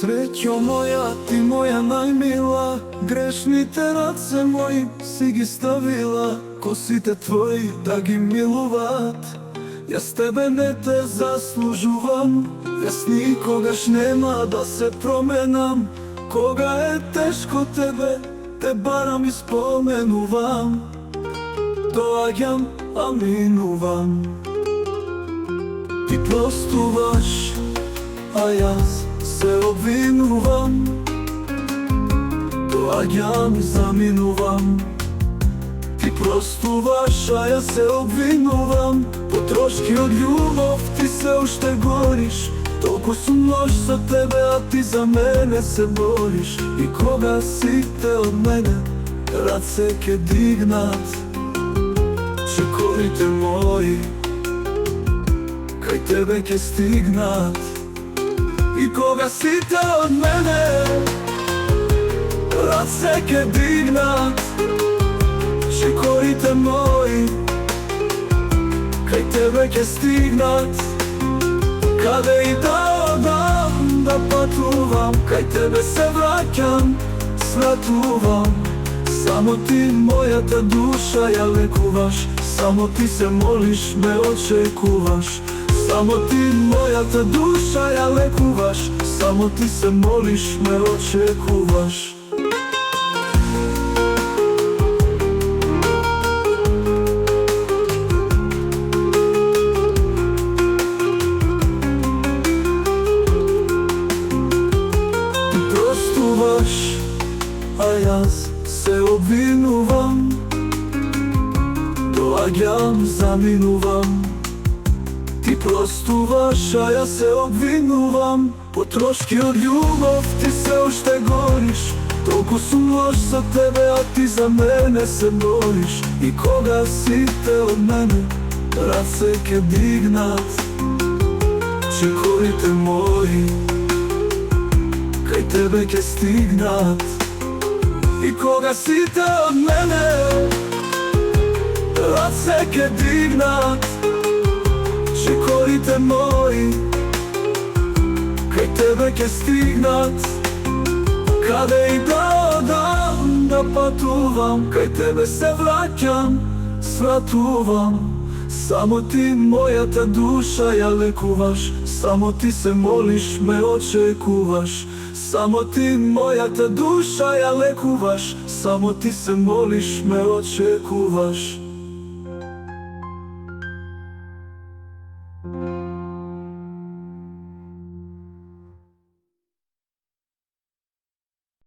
Среќо моја, ти моја најмила, грешните раце мои си ги ставила, косите твои да ги милуваат. Јас тебе не те заслужувам, јас никогаш нема да се променам. Кога е тешко тебе, те барам и споменувам. Доаѓам, а минувам. Ти простуваш, а јас се обвинувам. Доаѓам и заминувам. Ти простуваш, а јас се обвинувам. Потрошки од љубов ти се уште гориш. Толку сум лош за тебе, а ти за мене се бориш. И кога сите од мене раце ке дигнат, чекорите мои кај тебе ке стигнат. И кога сите од мене раце ке дигнат, чекорите мои кај тебе ке стигнат. Каде и да одам, да патувам, кај тебе се враќам, свратувам. Само ти мојата душа ја лекуваш, само ти се молиш, ме очекуваш. Само ти мојата душа ја лекуваш, само ти се молиш, ме очекуваш. А јас се обвинувам. Доаѓам, заминувам. Ти простуваш, а јас се обвинувам. Потрошки од љубов ти се уште гориш. Толку сум лош за тебе, а ти за мене се бориш. И кога сите од мене раце ке дигнат, чекорите мои кај тебе ке стигнат. И кога сите од мене раце ке дигнат, чекорите мои кај тебе ке стигнат. Каде и да одам, да патувам, кај тебе се враќам, свратувам. Само ти мојата душа ја лекуваш, само ти се молиш, ме очекуваш. Само ти мојата душа ја лекуваш, само ти се молиш, ме очекуваш.